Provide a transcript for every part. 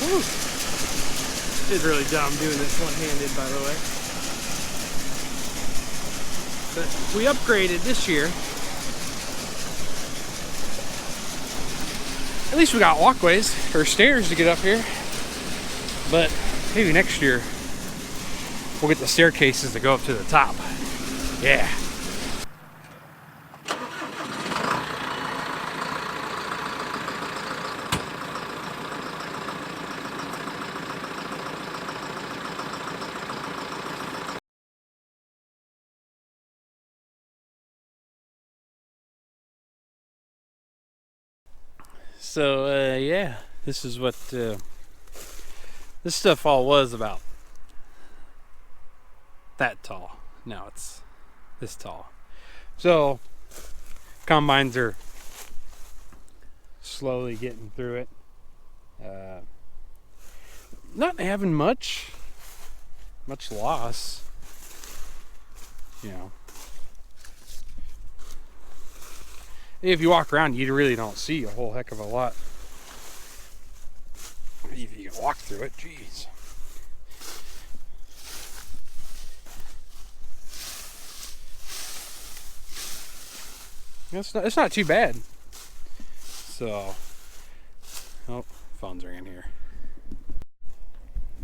Woo. It's really dumb doing this one-handed, by the way. But we upgraded this year. At least we got walkways or stairs to get up here. But maybe next year we'll get the staircases to go up to the top. Yeah. So yeah, this is what this stuff all was about. That tall. Now it's this tall. So combines are slowly getting through it. Not having much loss. You know. If you walk around, you really don't see a whole heck of a lot. If you can walk through it, jeez. It's not too bad. So, oh, phone's ringing here.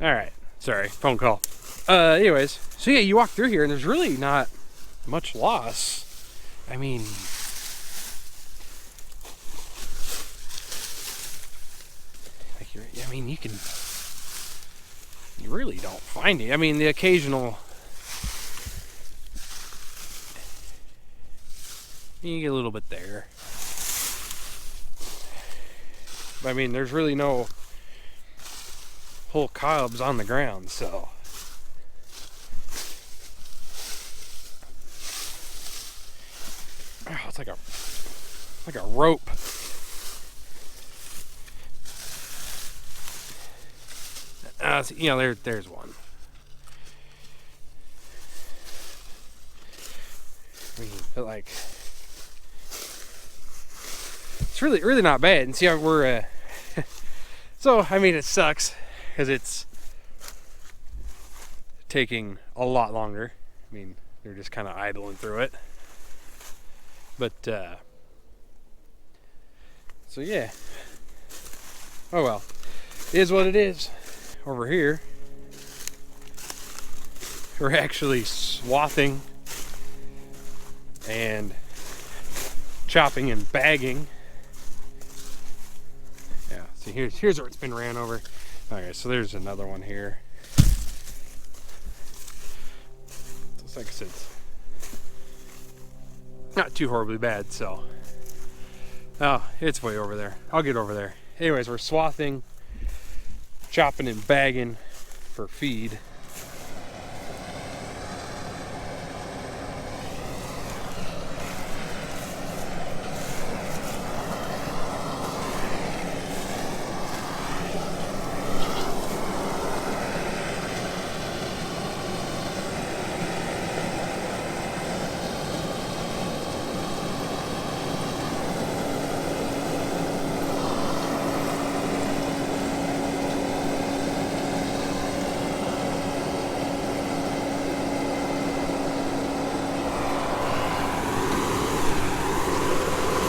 All right, sorry, phone call. Anyways, so yeah, you walk through here, and there's really not much loss. I mean, you really don't find it. I mean, the occasional, you get a little bit there. But I mean, there's really no whole cobs on the ground, so. Oh, it's like a rope. You know, there's one. I mean, but like, it's really not bad. And see how we're, so, I mean, it sucks because it's taking a lot longer. I mean, they're just kind of idling through it. But, so yeah. Oh well. It is what it is. Over here, we're actually swathing and chopping and bagging. Yeah, see, here's where it's been ran over. Okay, so there's another one here. It's like I said, not too horribly bad, so. Oh, it's way over there. I'll get over there. Anyways, we're swathing, chopping and bagging for feed.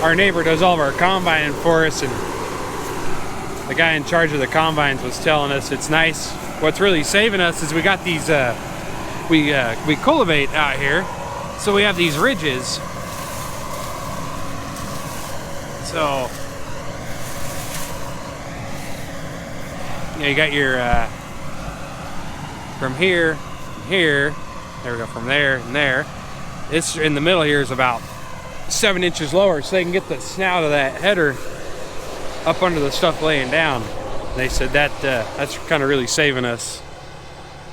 Our neighbor does all of our combining for us, and the guy in charge of the combines was telling us it's nice. What's really saving us is we got these, we cultivate out here, so we have these ridges. So, you know, you got your, from here, there we go, from there and there. It's in the middle here is about 7 inches lower, so they can get the snout of that header up under the stuff laying down. They said that that's kind of really saving us,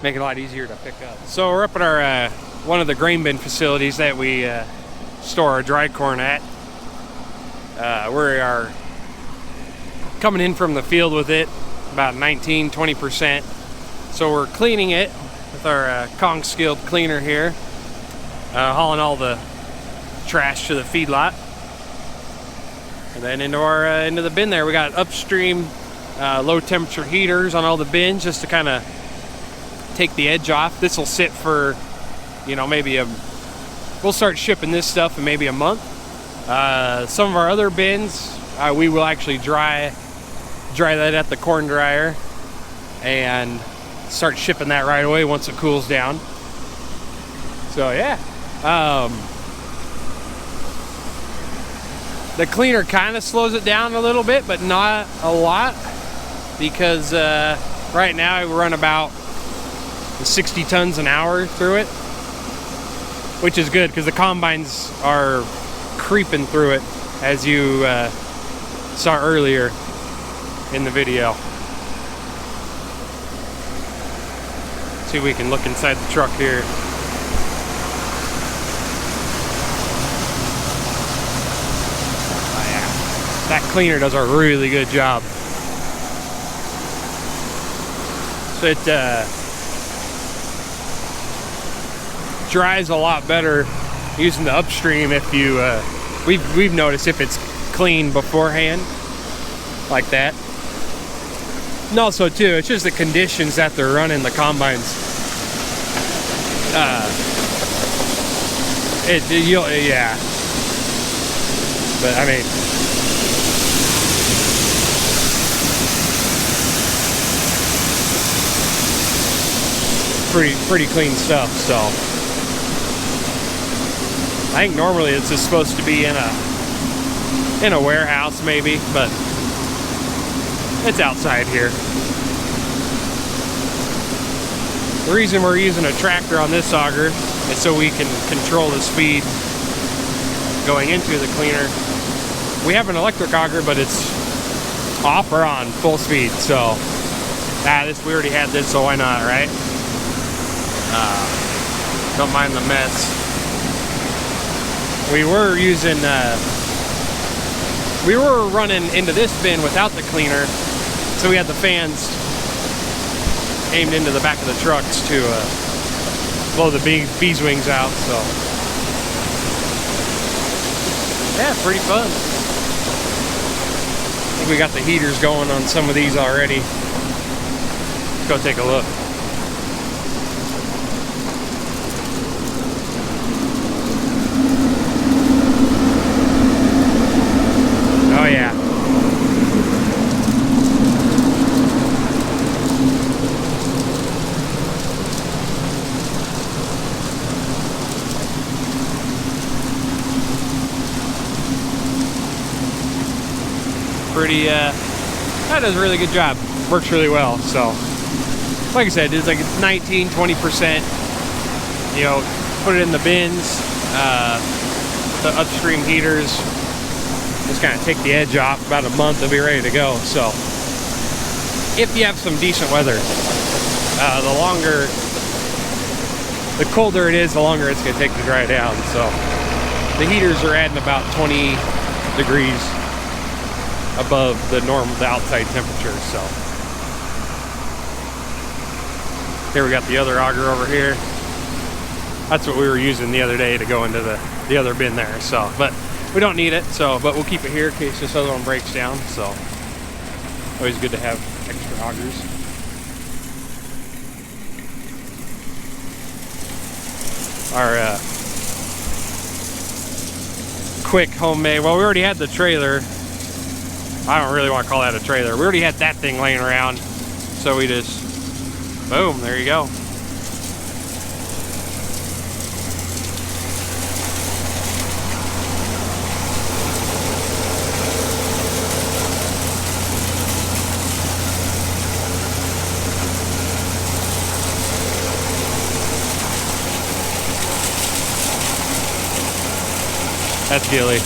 making it a lot easier to pick up. So we're up at our one of the grain bin facilities that we store our dry corn at. We are coming in from the field with it, about 19-20%. So we're cleaning it with our Kong skilled cleaner here, hauling all the trash to the feedlot, and then into our into the bin there. We got upstream low temperature heaters on all the bins just to kind of take the edge off. This will sit for, you know, we'll start shipping this stuff in maybe a month. Some of our other bins, we will actually dry that at the corn dryer and start shipping that right away once it cools down. So yeah, the cleaner kind of slows it down a little bit, but not a lot, because right now I run about 60 tons an hour through it, which is good because the combines are creeping through it, as you saw earlier in the video. See if we can look inside the truck here. Oh yeah, that cleaner does a really good job. So it dries a lot better using the upstream if you we've noticed if it's clean beforehand like that. And also too, it's just the conditions that they're running the combines. Yeah. But I mean, pretty clean stuff. So I think normally it's just supposed to be in a warehouse maybe, but it's outside here. The reason we're using a tractor on this auger is so we can control the speed going into the cleaner. We have an electric auger, but it's off or on full speed, so we already had this, so why not, right? Don't mind the mess. We were running into this bin without the cleaner, so we had the fans aimed into the back of the trucks to blow the bees wings out. So yeah, pretty fun. I think we got the heaters going on some of these already. Let's go take a look. Oh yeah. That does a really good job. Works really well. So like I said, it's like 19-20%. You know, put it in the bins, the upstream heaters, just kind of take the edge off. About a month they'll be ready to go. So if you have some decent weather, the colder it is, the longer it's going to take to dry down. So the heaters are adding about 20 degrees above the outside temperature. So here we got the other auger over here. That's what we were using the other day to go into the other bin there. So, but we don't need it, so, but we'll keep it here in case this other one breaks down. So always good to have extra augers. Our quick homemade, well, we already had the trailer. I don't really want to call that a trailer. We already had that thing laying around, so we just, boom, there you go. That's Gilly.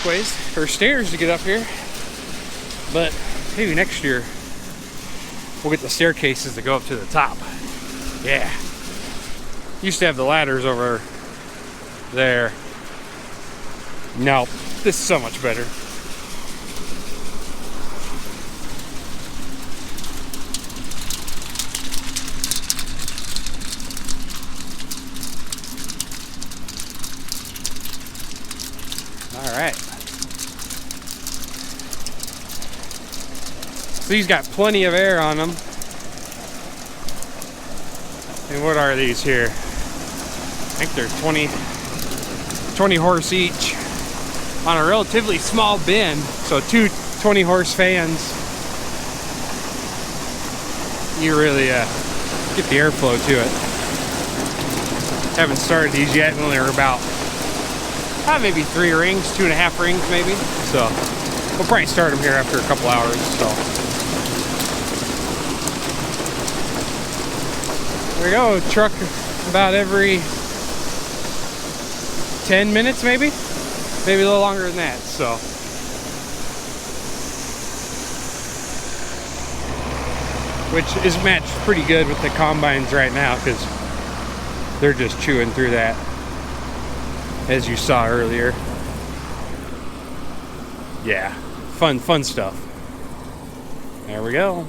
pathways or stairs to get up here. But maybe next year we'll get the staircases to go up to the top. Yeah. Used to have the ladders over there. No, this is so much better. All right. So these got plenty of air on them. And what are these here? I think they're 20 horse each on a relatively small bin. So two 20 horse fans. You really get the airflow to it. Haven't started these yet. We only are about maybe 3 rings, 2.5 rings maybe. So we'll probably start them here after a couple hours. So there we go. Truck about every 10 minutes maybe a little longer than that. So which is matched pretty good with the combines right now, because they're just chewing through that, as you saw earlier. Yeah, fun stuff. There we go.